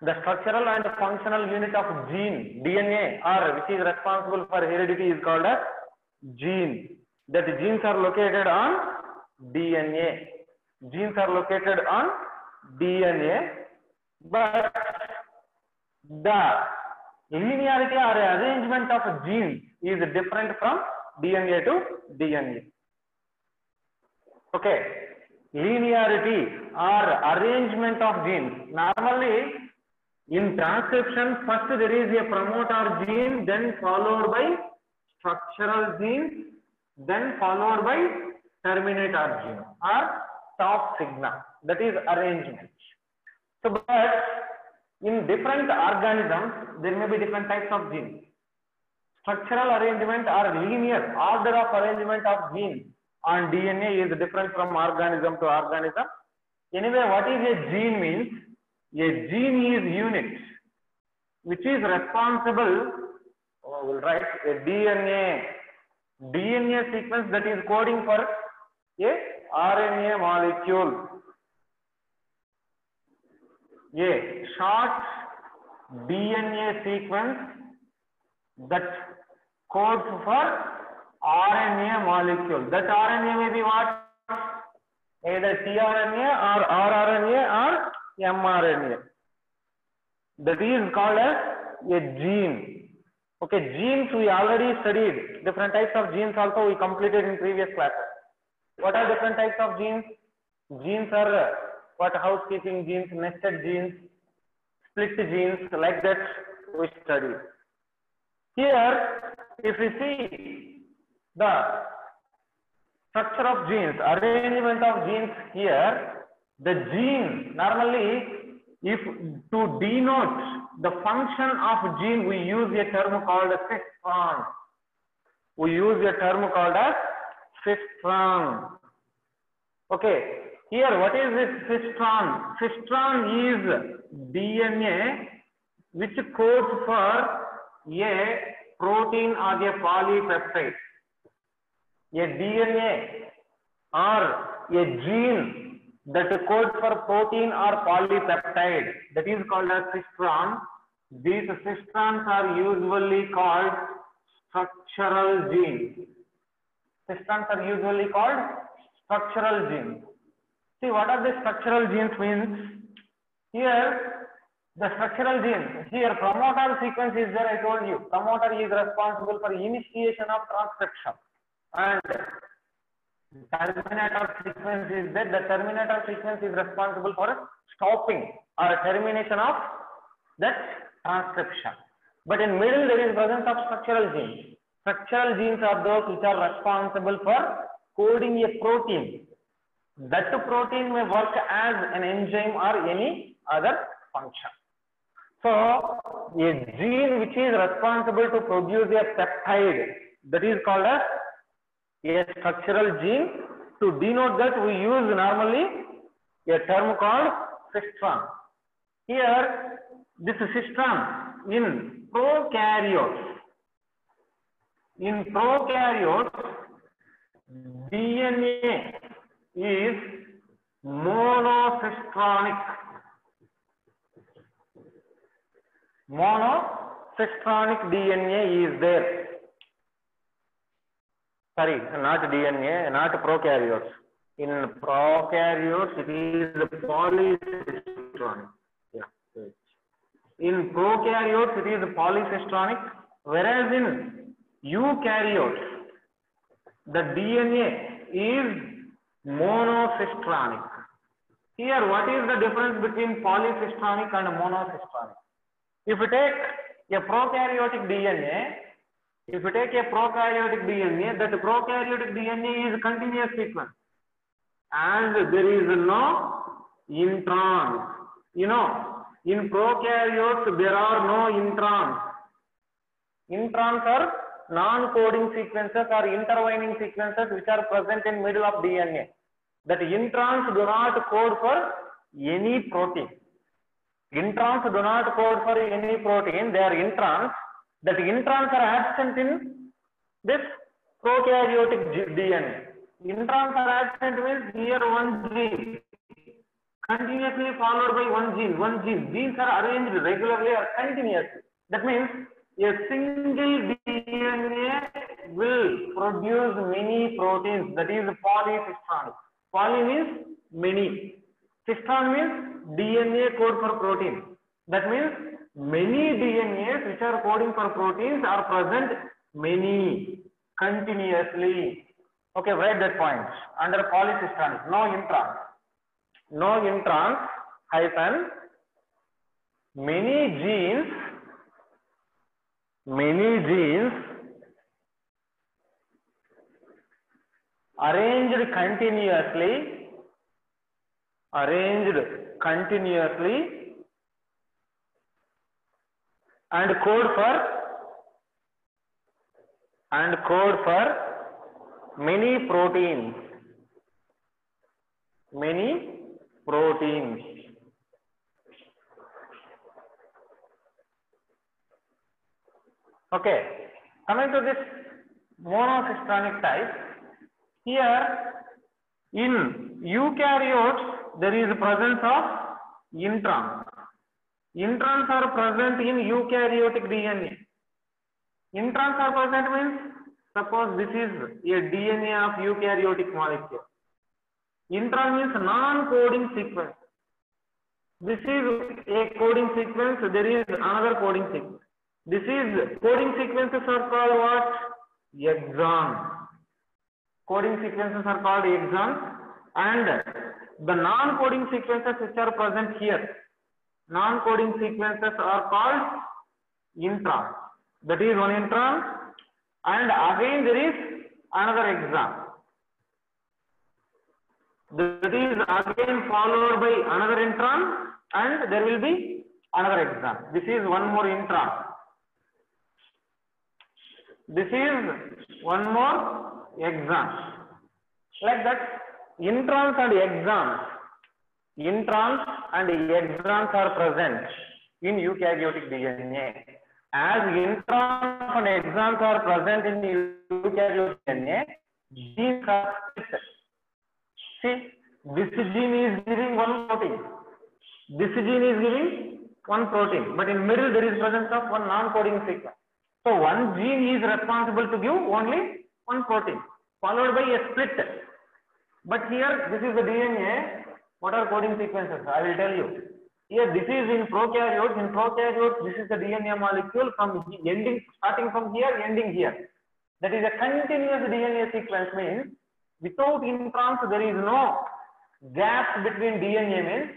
The structural and functional unit of gene, DNA, or which is responsible for heredity, is called as gene. That genes are located on DNA. Genes are located on DNA, but the linearity or arrangement of genes is different from DNA to DNA. Okay, linearity or arrangement of genes. Normally, in transcription, first there is a promoter gene, then followed by structural gene, then followed by terminator gene or stop signal. That is arrangement. So, but in different organisms, there may be different types of genes. Structural arrangement or linear order of arrangement of genes on DNA is different from organism to organism. Anyway, what is a gene means? A gene is unit which is responsible, we'll write a DNA sequence that is coding for a RNA molecule. A short DNA sequence that codes for RNA molecule. That RNA may be what? Either tRNA or rRNA or mRNA. That is called as a gene. Okay, genes we already studied. Different types of genes also we completed in previous classes. What are different types of genes? Genes are what? Housekeeping genes, nested genes, split genes, like that we studied. Here, if we see the structure of genes, arrangement of genes here, the gene, normally, if to denote the function of gene, we use a term called as cistron. We use a term called as cistron. Okay, here what is this cistron? Cistron is DNA which codes for a protein or a polypeptide. A DNA or a gene that codes for protein or polypeptide, that is called as cistron. These cistrons are usually called structural genes. Cistrons are usually called structural genes. See, what are the structural genes means? Here, the structural genes, here promoter sequence is there, I told you. Promoter is responsible for initiation of transcription. And terminator sequence is there. The terminator sequence is responsible for stopping or termination of that transcription. But in middle there is presence of structural genes. Structural genes are those which are responsible for coding a protein. That protein may work as an enzyme or any other function. So, a gene which is responsible to produce a peptide, that is called as a structural gene. To denote that, we use normally a term called cistron. Here, this cistron in prokaryotes. In prokaryotes, DNA is monocistronic. Monocistronic DNA is there. Sorry, not DNA, not prokaryotes. In prokaryotes, it is polycistronic. Yeah. In prokaryotes, it is polycistronic, whereas in eukaryotes, the DNA is monocistronic. Here, what is the difference between polycistronic and monocistronic? If you take a prokaryotic DNA, that prokaryotic DNA is continuous sequence and there is no introns. You know, in prokaryotes there are no introns. Introns are non-coding sequences or intertwining sequences which are present in middle of DNA. That introns do not code for any protein. Introns do not code for any protein, they are introns. That introns are absent in this prokaryotic DNA. Introns are absent means here one gene continuously followed by one gene. One gene. Genes are arranged regularly or continuously. That means a single DNA will produce many proteins. That is polycystonic. Poly means many. Cystron means DNA code for protein. That means many DNAs which are coding for proteins are present many continuously. Okay, write that point under polycystonic. No introns. No introns hyphen many genes arranged continuously and code for many proteins. Okay, coming to this monocystonic type, here in eukaryotes there is presence of introns. Introns are present in eukaryotic DNA. Introns are present means, suppose this is a DNA of eukaryotic molecule. Intron means non-coding sequence. This is a coding sequence, there is another coding sequence. This is coding sequences are called what? Exon. Coding sequences are called exons, and the non-coding sequences which are present here, non-coding sequences are called introns. That is one intron, and again there is another exon. That is again followed by another intron, and there will be another exon. This is one more intron. This is one more exon. Like that, introns and exons are present in eukaryotic DNA. As introns and exons are present in eukaryotic DNA, genes are split. See, this gene is giving one protein. This gene is giving one protein, but in middle there is presence of one non-coding sequence. So one gene is responsible to give only one protein, followed by a split. But here this is the DNA. What are coding sequences? I will tell you. Here this is in prokaryotes. In prokaryotes, this is the DNA molecule from ending, starting from here, ending here. That is a continuous DNA sequence, means without introns there is no gap between DNA, means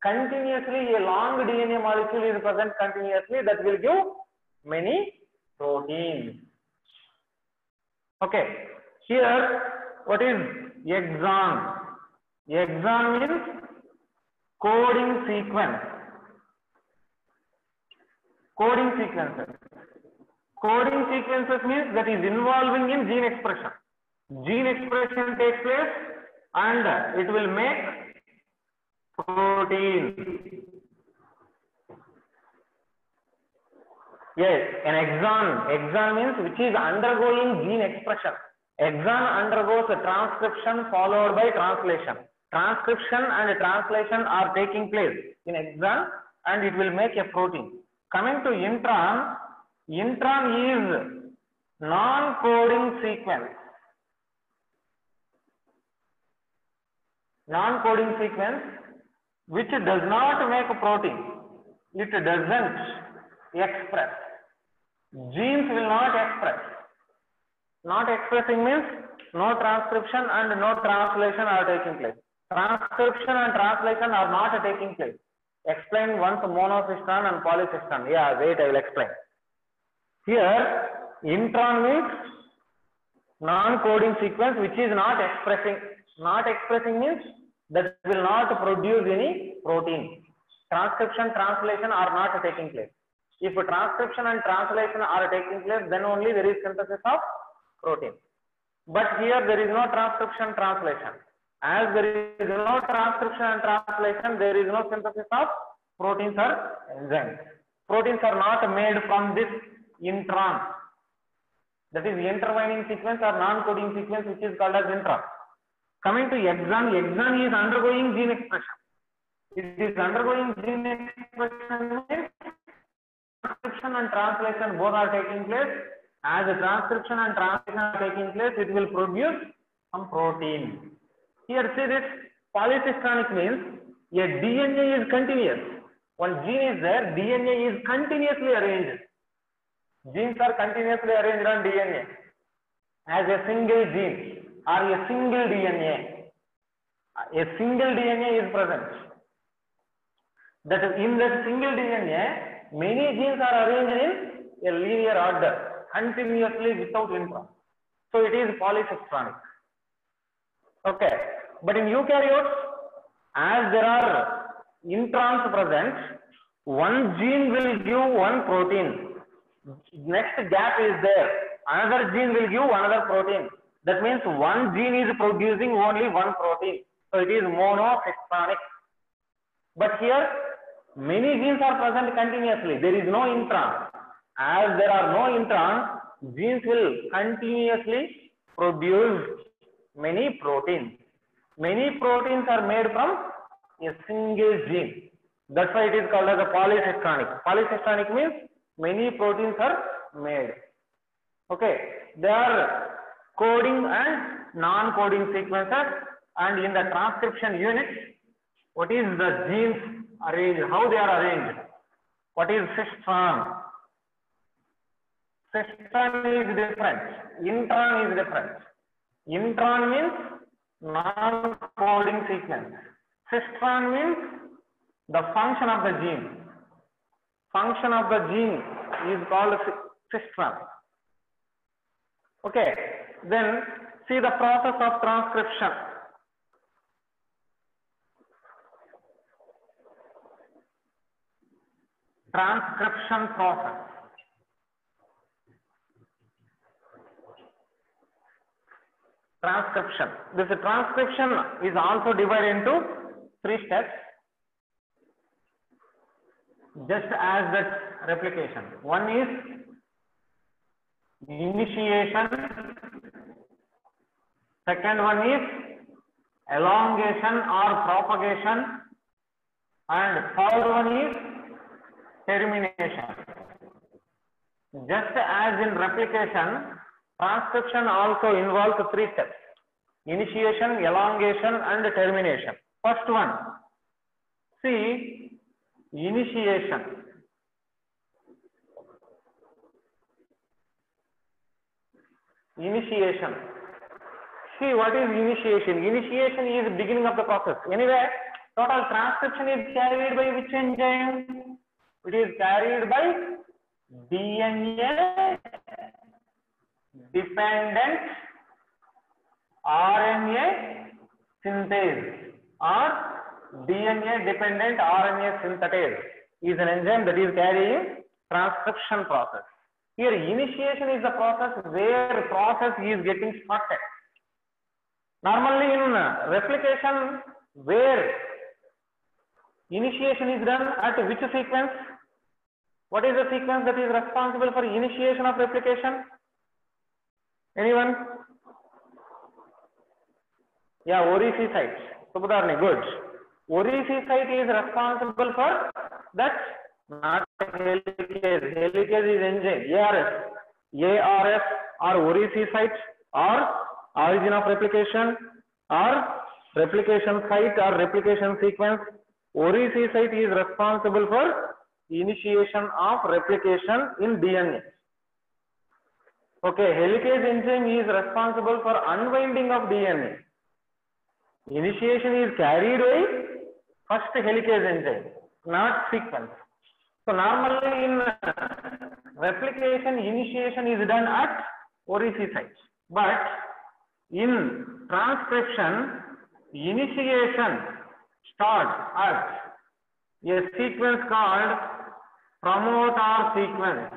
continuously a long DNA molecule is present continuously, that will give many proteins. Okay, here what is exon? Exon means coding sequence. Coding sequences. Coding sequences means that is involving in gene expression. Gene expression takes place and it will make protein. Yes, an exon. Exon means which is undergoing gene expression. Exon undergoes a transcription followed by translation. Transcription and translation are taking place in exon and it will make a protein. Coming to intron, intron is non-coding sequence. Non-coding sequence which does not make a protein. It doesn't express. Genes will not express. Not expressing means no transcription and no translation are taking place. Transcription and translation are not taking place. Explain once monocyston and polycyston. Yeah, wait, I will explain. Here, intron means non-coding sequence which is not expressing. Not expressing means that will not produce any protein. Transcription, translation are not taking place. If transcription and translation are taking place, then only there is synthesis of protein. But here there is no transcription, translation. As there is no transcription and translation, there is no synthesis of proteins or enzymes. Proteins are not made from this intron. That is intervening sequence or non-coding sequence which is called as intron. Coming to exon, exon is undergoing gene expression. It is undergoing gene expression means transcription and translation both are taking place. As the transcription and translation are taking place, it will produce some protein. Here see this polysystronic means a DNA is continuous. One gene is there, DNA is continuously arranged. Genes are continuously arranged on DNA as a single gene or a single DNA. A single DNA is present. That is, in that single DNA, many genes are arranged in a linear order, continuously without intron. So it is polysystronic. Okay, but in eukaryotes, as there are introns present, one gene will give one protein. Next gap is there. Another gene will give another protein. That means one gene is producing only one protein. So it is monosystronic. But here, many genes are present continuously. There is no intron. As there are no introns, genes will continuously produce many proteins. Many proteins are made from a single gene. That's why it is called as a polysystronic. Polysystronic means many proteins are made. Okay, they are coding and non-coding sequences, and in the transcription unit, what is the genes arranged, how they are arranged? What is cistron? Cistron is different. Intron is different. Intron means non-coding sequence. Cistron means the function of the gene. Function of the gene is called cistron. Okay, then see the process of transcription. Transcription process. Transcription. This transcription is also divided into 3 steps, just as that replication. One is initiation, second one is elongation or propagation, and third one is termination. Just as in replication, transcription also involves 3 steps: initiation, elongation, and termination. First one, see initiation. Initiation. See what is initiation? Initiation is beginning of the process. Anyway, total transcription is carried by which enzyme? It is carried by DNA dependent RNA synthase or DNA dependent RNA synthetase is an enzyme that is carrying transcription process. Here initiation is the process where process is getting started. Normally in replication, where initiation is done at which sequence? What is the sequence that is responsible for initiation of replication? Anyone? Yeah, ORIC site. Subudharni, good. ORIC site is responsible for that, not helicase. Helicase is enzyme, ARS. ARS or ORIC site or origin of replication or replication site or replication sequence. ORIC site is responsible for initiation of replication in DNA. Okay, helicase enzyme is responsible for unwinding of DNA. Initiation is carried by first helicase enzyme, not sequence. So normally in replication, initiation is done at ORIC site, but in transcription, initiation starts at a sequence called promoter sequence.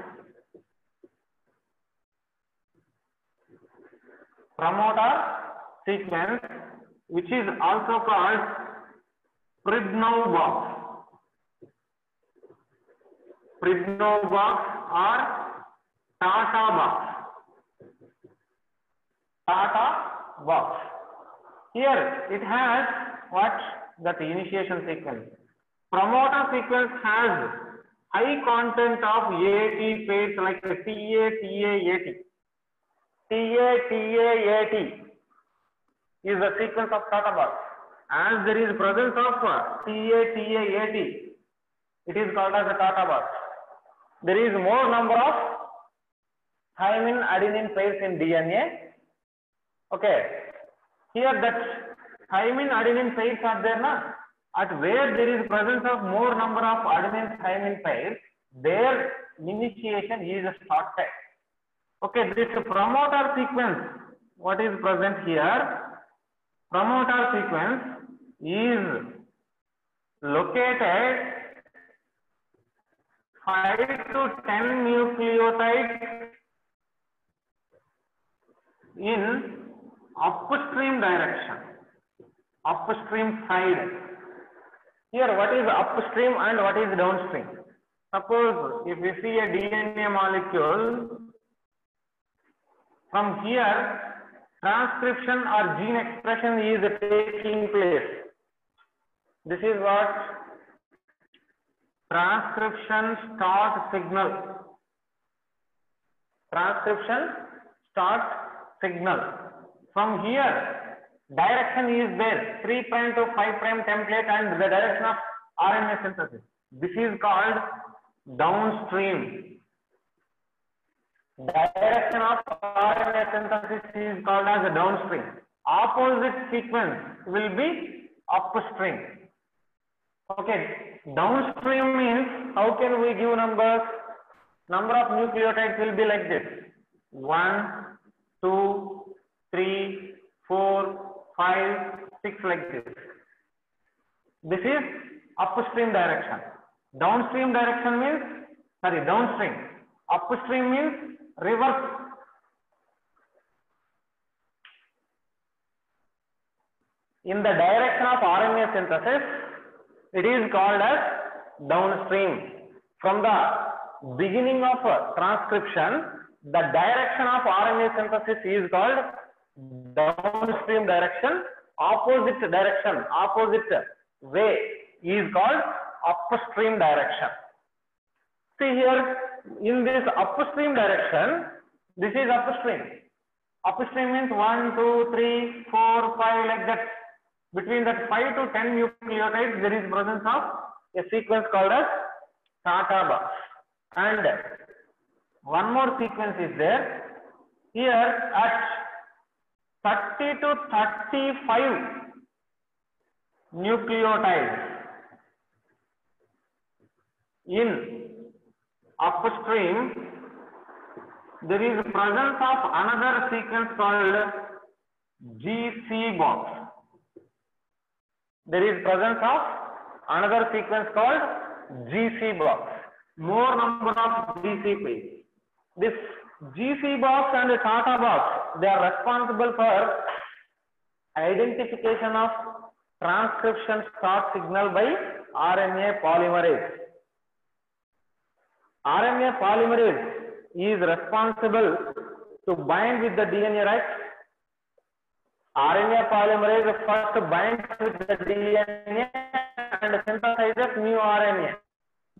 Promoter sequence, which is also called Pridnov box. Pridnov box or Tata box. Tata box. Here it has what? That initiation sequence. Promoter sequence has high content of AT pairs like TA, TA, AT. TA, TA, AT is the sequence of Tata box. As there is presence of TA, TA, AT, it is called as a Tata box. There is more number of thymine adenine pairs in DNA. Okay. Here that thymine adenine pairs are there now. At where there is presence of more number of adenine thymine pairs, their initiation is started. Okay, this promoter sequence, what is present here? Promoter sequence is located 5 to 10 nucleotides in upstream direction, upstream side. Here, what is upstream and what is downstream? Suppose if we see a DNA molecule, from here, transcription or gene expression is taking place. This is what transcription start signal. Transcription start signal. From here, direction is there, 3' to 5' template and the direction of RNA synthesis. This is called downstream. Direction of RNA synthesis is called as a downstream. Opposite sequence will be upstream. Okay, downstream means how can we give numbers? Number of nucleotides will be like this: 1, 2, 3, 4, 5, 6, like this. This is upstream direction. Downstream direction means, downstream. Upstream means reverse. In the direction of RNA synthesis, it is called as downstream. From the beginning of transcription, the direction of RNA synthesis is called downstream direction. Opposite direction, opposite way is called upstream direction. See here, in this upstream direction, this is upstream. Upstream means 1, 2, 3, 4, 5, like that. Between that 5 to 10 nucleotides, there is presence of a sequence called as Tata box. And one more sequence is there. Here at 30 to 35 nucleotides in upstream, there is presence of another sequence called GC box. There is presence of another sequence called GC box. More number of GC pairs. This GC box and the Tata box, they are responsible for identification of transcription start signal by RNA polymerase. RNA polymerase is responsible to bind with the DNA, right? RNA polymerase first binds with the DNA and synthesizes new RNA.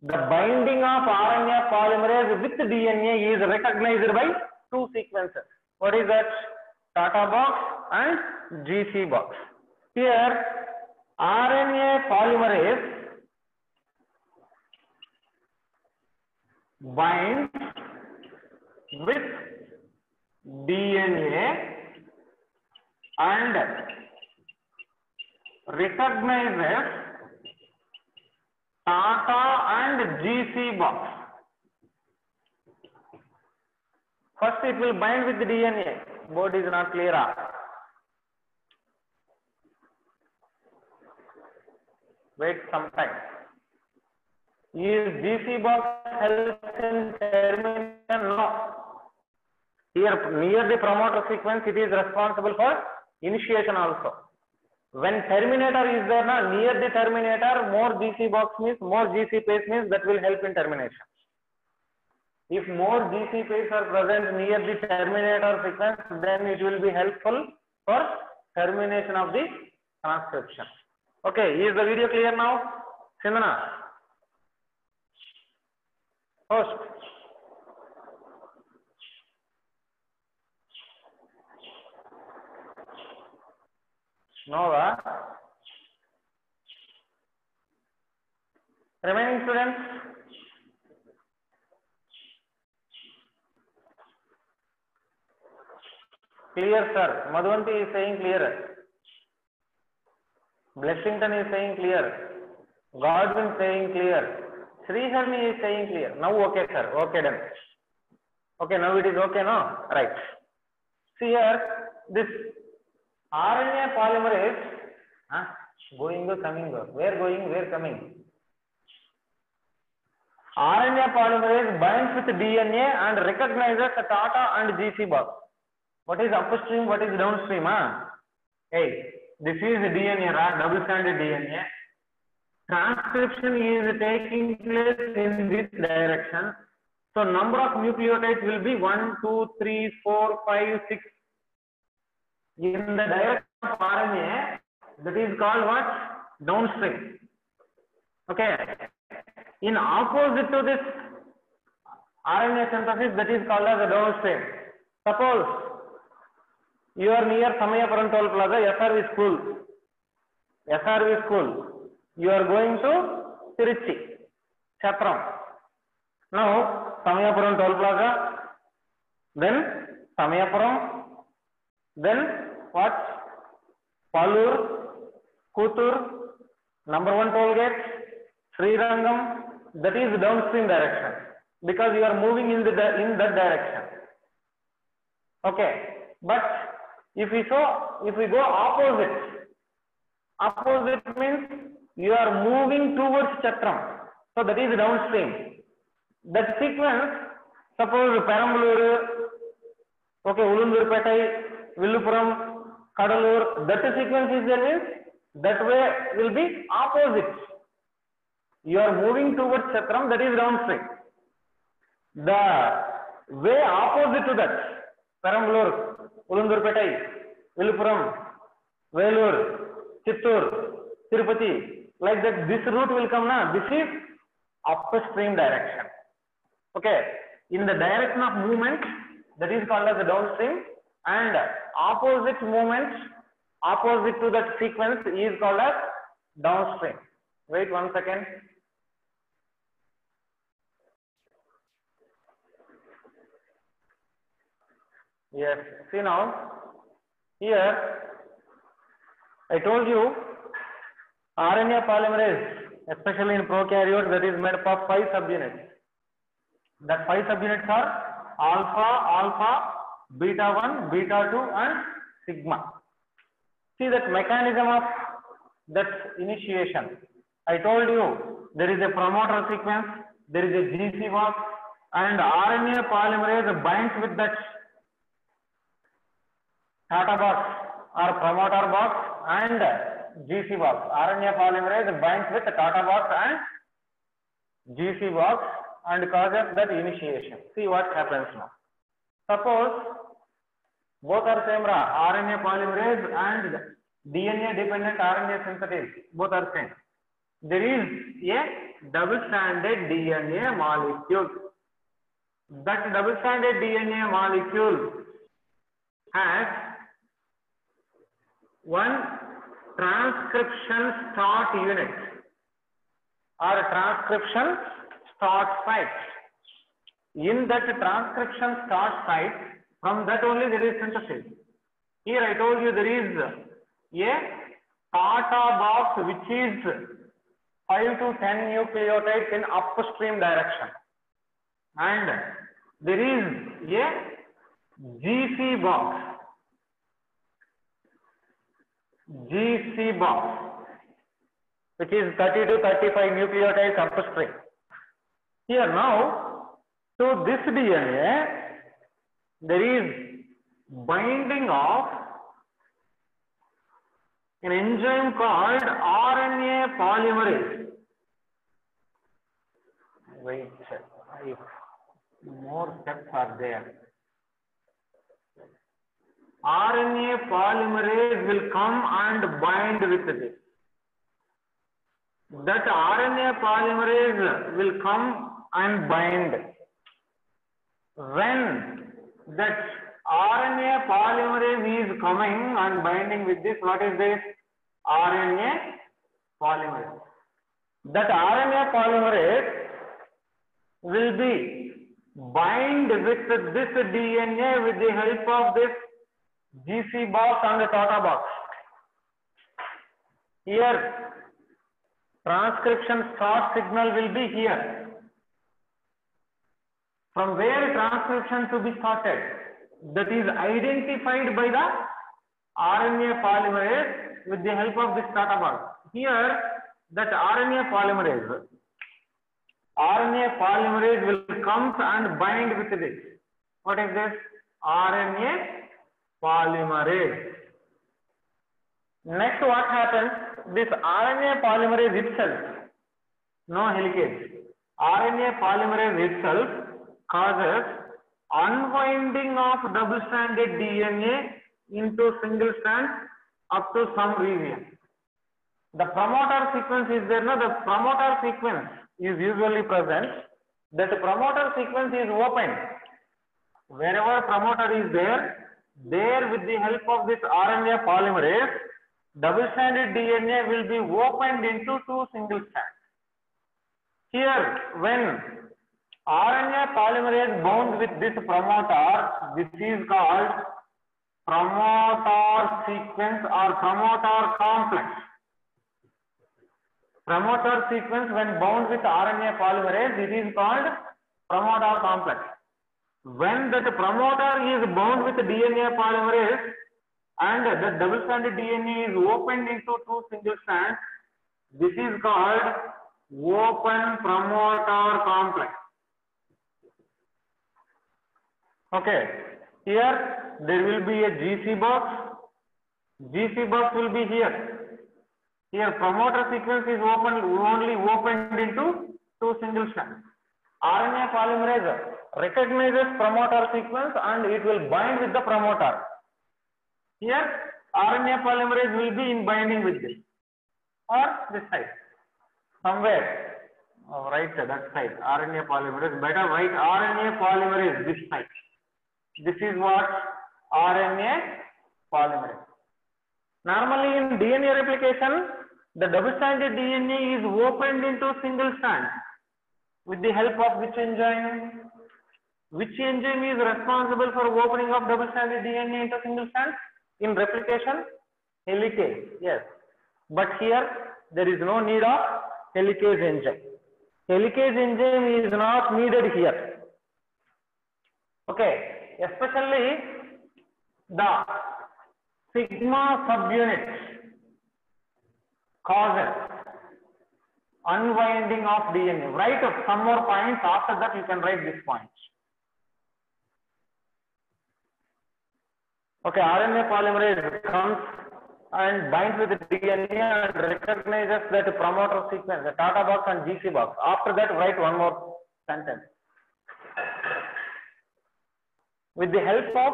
The binding of RNA polymerase with DNA is recognized by two sequences. What is that? Tata box and GC box. Here, RNA polymerase binds with DNA and recognizes Tata and GC box. First it will bind with the DNA. Board is not clear. Wait some time. Is GC box helps in termination? No. Here near the promoter sequence, it is responsible for initiation also. When terminator is there, near the terminator, more GC box means, more GC pairs means that will help in termination. If more GC pairs are present near the terminator sequence, then it will be helpful for termination of the transcription. Okay, is the video clear now? Sindana. Host. Nova. Remaining students. Clear, sir. Madhuvanti is saying clear. Blessington is saying clear. Godwin saying clear. Sriharni is saying clear. Now okay, sir. Okay, done. Okay, now it is okay, no? Right. See here, this RNA polymerase, going or coming, where going, where coming? RNA polymerase binds with DNA and recognizes the Tata and GC box. What is upstream, what is downstream? Hey, this is DNA, double-stranded DNA. Transcription is taking place in this direction. So number of nucleotides will be 1, 2, 3, 4, 5, 6. In the direction of RNA, that is called what? Downstream. Okay. In opposite to this RNA synthesis, that is called as a downstream. Suppose you are near Samayapuram Toll Plaza, SRV school. SRV school. You are going to Tiruchi, Chatram. Now, Samayapuram Toll Plaza, then Samayapuram, then what? Palur, Kutur, number 1 toll gate, Srirangam, that is downstream direction because you are moving in that direction. Okay, but if we go opposite means you are moving towards Chatram, so that is downstream. That sequence, suppose Perambalur, okay, Ulundurpetai, Villupuram, Kadalur, that sequence is there means that way will be opposite. You are moving towards Chatram, that is downstream. The way opposite to that, Perambalur, Ulundurpetai, Villupuram, Velur, Chittur, Tirupati, like that, this route will come now. This is upstream direction. Okay, in the direction of movement, that is called as the downstream, and opposite movement, opposite to that sequence is called as downstream. Wait 1 second. Yes, see now, here I told you RNA polymerase, especially in prokaryotes, that is made up of 5 subunits. That 5 subunits are alpha, beta 1, beta 2 and sigma. See that mechanism of that initiation. I told you there is a promoter sequence, there is a GC box, and RNA polymerase binds with that Tata box or promoter box and GC box. RNA polymerase binds with the Tata box and GC box and causes that initiation. See what happens now. Suppose both are same, RNA polymerase and DNA dependent RNA synthesis, both are same. There is a double-stranded DNA molecule. That double-stranded DNA molecule has one transcription start unit or transcription start site. In that transcription start site, from that only there is synthesis. Here I told you there is a Tata box which is 5 to 10 nucleotides in upstream direction, and there is a GC box. Which is 30 to 35 nucleotides upstream. Here now, to this DNA, there is binding of an enzyme called RNA polymerase. Wait, if more steps are there. RNA polymerase will come and bind with this. that RNA polymerase will come and bind. When that RNA polymerase is coming and binding with this, what is this? RNA polymerase. That RNA polymerase will be bind with this DNA with the help of this GC box and the Tata box. Here, transcription start signal will be here. From where transcription to be started? That is identified by the RNA polymerase with the help of this Tata box. Here, that RNA polymerase will come and bind with this. What is this? RNA polymerase. Next, what happens? This RNA polymerase itself, no helicase. RNA polymerase itself causes unwinding of double-stranded DNA into single strands up to some region. The promoter sequence is there. No, the promoter sequence is usually present. That promoter sequence is open. Wherever promoter is there, with the help of this RNA polymerase, double-stranded DNA will be opened into two single strands. Here, when RNA polymerase bound with this promoter, this is called promoter sequence or promoter complex. Promoter sequence when bound with RNA polymerase, this is called promoter complex. When that promoter is bound with DNA polymerase and the double-stranded DNA is opened into two single strands, this is called open promoter complex. Okay, here there will be a GC box. GC box will be here. Here promoter sequence is only opened into two single strands. RNA polymerase recognizes promoter sequence and it will bind with the promoter. Here RNA polymerase will be in binding with this or this side. Somewhere, right that side, RNA polymerase, better write RNA polymerase this side. This is what? RNA polymerase. Normally in DNA replication, the double-stranded DNA is opened into single strand with the help of which enzyme? Which enzyme is responsible for opening of double-stranded DNA into single strand? In replication? Helicase, yes. But here, there is no need of helicase enzyme. Helicase enzyme is not needed here. Okay, especially the sigma subunit causes unwinding of DNA. Write up some more points. After that, you can write this point. Okay, RNA polymerase comes and binds with the DNA and recognizes that promoter sequence, the Tata box and GC box. After that, write one more sentence. With the help of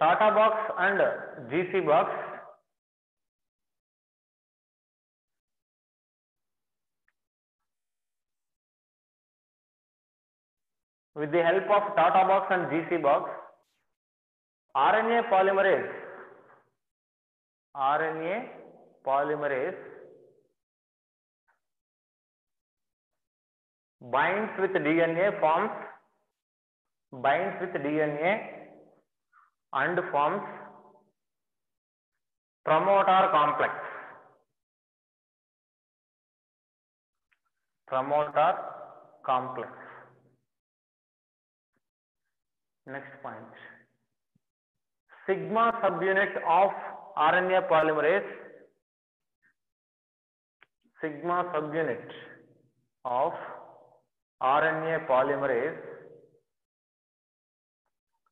Tata box and GC box, with the help of Tata box and GC box, RNA polymerase binds with DNA and forms promoter complex. Next point. Sigma subunit of RNA polymerase. Sigma subunit of RNA polymerase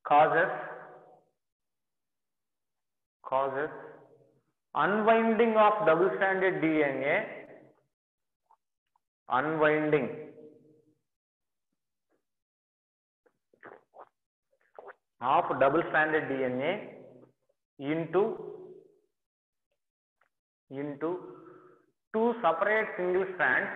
causes unwinding of double-stranded DNA, into into two separate single strands,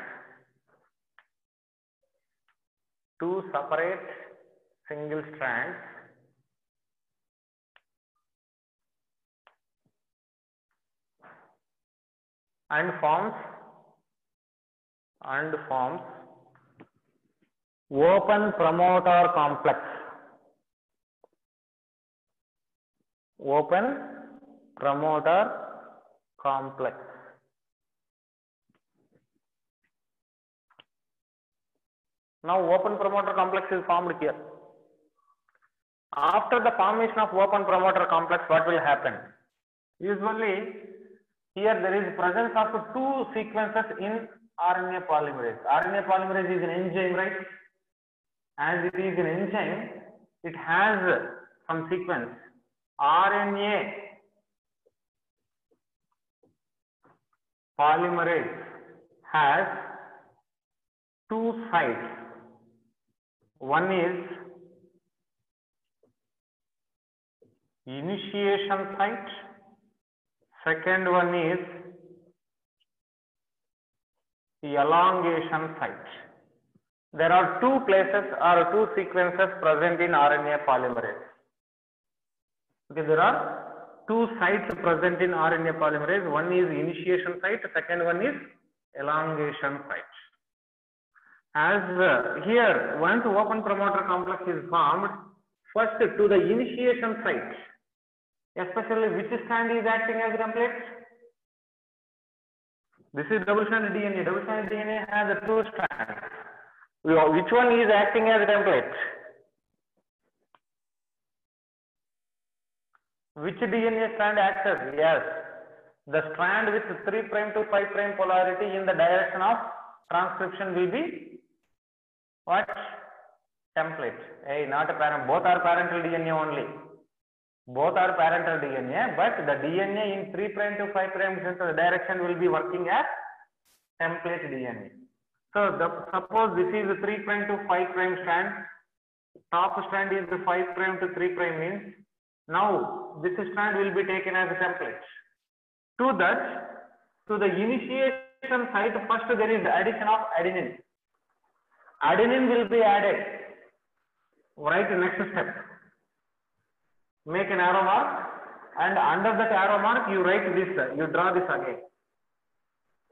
and forms open promoter complex. Now open promoter complex is formed here. After the formation of open promoter complex, what will happen? Usually here there is presence of two sequences in RNA polymerase. RNA polymerase is an enzyme, right? As it is an enzyme, it has some sequence. RNA polymerase has two sites. One is initiation site, second one is the elongation site. There are two places or two sequences present in RNA polymerase. Okay, there are two sites present in RNA polymerase. One is initiation site, second one is elongation site. As here, once open promoter complex is formed, first to the initiation site, especially which strand is acting as template? This is double-stranded DNA. Double-stranded DNA has two strands. Which one is acting as template? Which DNA strand acts as? Yes, the strand with 3' to 5' polarity in the direction of transcription will be what? Template. Hey, not a parent. Both are parental DNA only. Both are parental DNA, but the DNA in 3' to 5' direction will be working as template DNA. So suppose this is a 3' to 5' strand. Top strand is the 5' to 3' means. Now this strand will be taken as a template. To that, to the initiation site, first there is the addition of adenine. Adenine will be added. Right, next step. Make an arrow mark, and under that arrow mark you write this, you draw this again.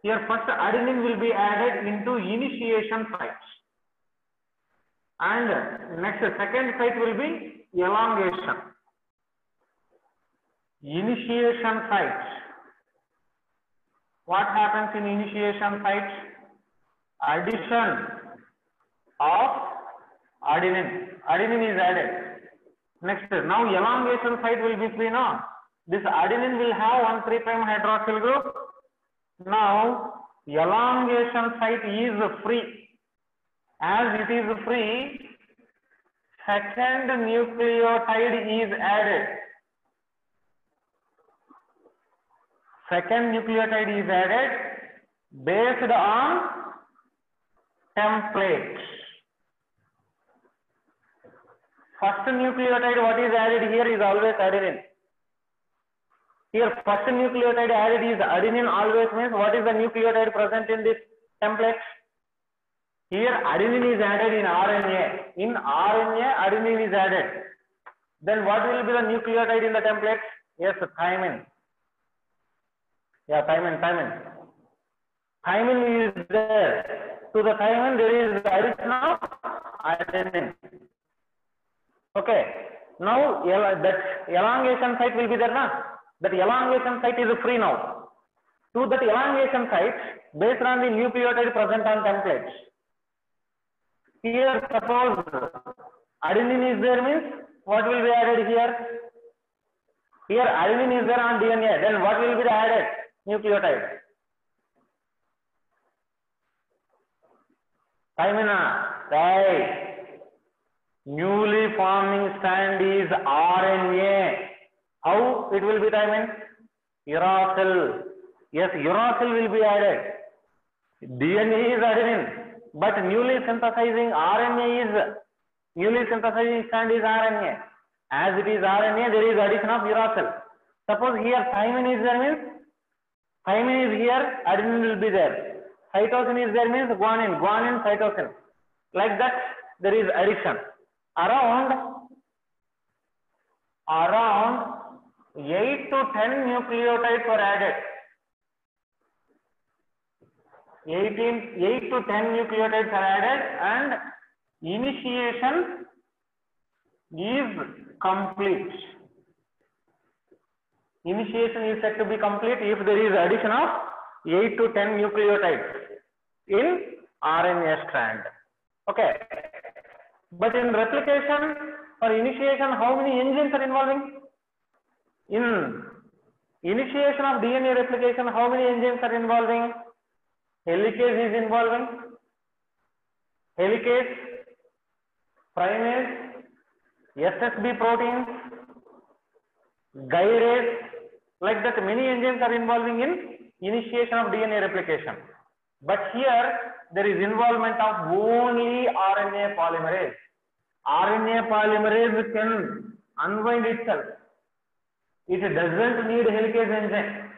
Here first adenine will be added into initiation site. And next second site will be elongation. Initiation site. What happens in initiation site? Addition of adenine. Adenine is added. Next, now elongation site will be free now. This adenine will have one 3' hydroxyl group. Now elongation site is free. As it is free, second nucleotide is added. Second nucleotide is added based on template. First nucleotide what is added here is always adenine. Here first nucleotide added is adenine always means what is the nucleotide present in this template? Here adenine is added in RNA. In RNA adenine is added. Then what will be the nucleotide in the template? Yes, thymine. Yeah, thymine. Thymine is there. To the thymine there is addition of adenine. Okay. Now that elongation site will be there now. That elongation site is free now. To that elongation site, based on the nucleotide present on templates. Here suppose adenine is there means what will be added here? Here adenine is there on DNA. Then what will be the added nucleotide? Thymine. Right. Newly forming strand is RNA. How it will be thymine? Uracil. Yes, uracil will be added. DNA is adenine, but newly synthesizing strand is RNA. As it is RNA, there is addition of uracil. Suppose here thymine is there means Thymine is here, adenine will be there. Cytosine is there means guanine, guanine, cytosine. Like that, there is addition. Around 8 to 10 nucleotides were added. 8 to 10 nucleotides are added, and initiation is complete. Initiation is said to be complete if there is addition of 8 to 10 nucleotides in RNA strand. Okay. But in replication, for initiation, how many enzymes are involving? In initiation of DNA replication, how many enzymes are involving? Helicase is involving. Helicase, primase, SSB proteins, gyrase, like that many enzymes are involving in initiation of DNA replication. But here there is involvement of only RNA polymerase. RNA polymerase can unwind itself. It doesn't need helicase enzyme.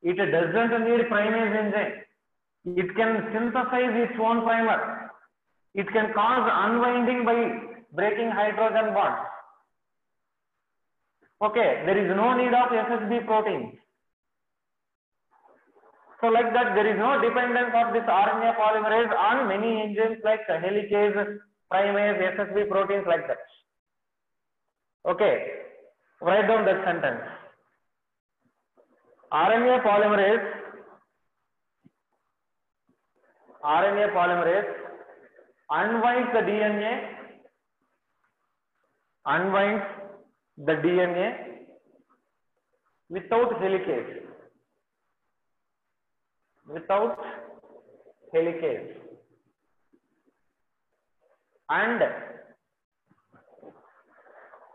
It doesn't need primase enzyme. It can synthesize its own primer. It can cause unwinding by breaking hydrogen bonds. Okay, there is no need of SSB proteins. So like that, there is no dependence of this RNA polymerase on many enzymes like helicase, primase, SSB proteins like that. Okay, write down that sentence. RNA polymerase unwinds the DNA without helicase. And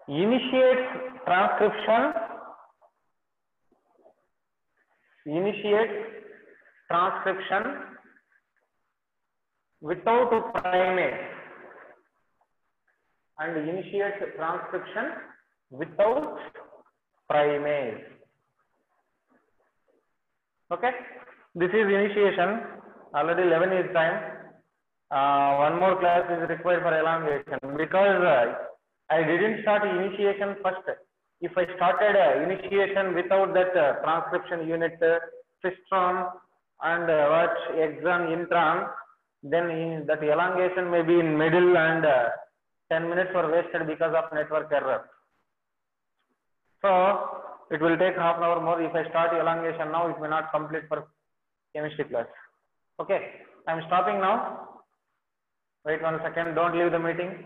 initiates transcription without primase. Okay, this is initiation. Already 11 is time. One more class is required for elongation because I didn't start initiation first. If I started initiation without that transcription unit, cistron and exon, intron, then that elongation may be in middle and 10 minutes were wasted because of network error. So it will take half an hour more. If I start elongation now, it may not complete for chemistry class. Okay, I am stopping now. Wait 1 second. Don't leave the meeting.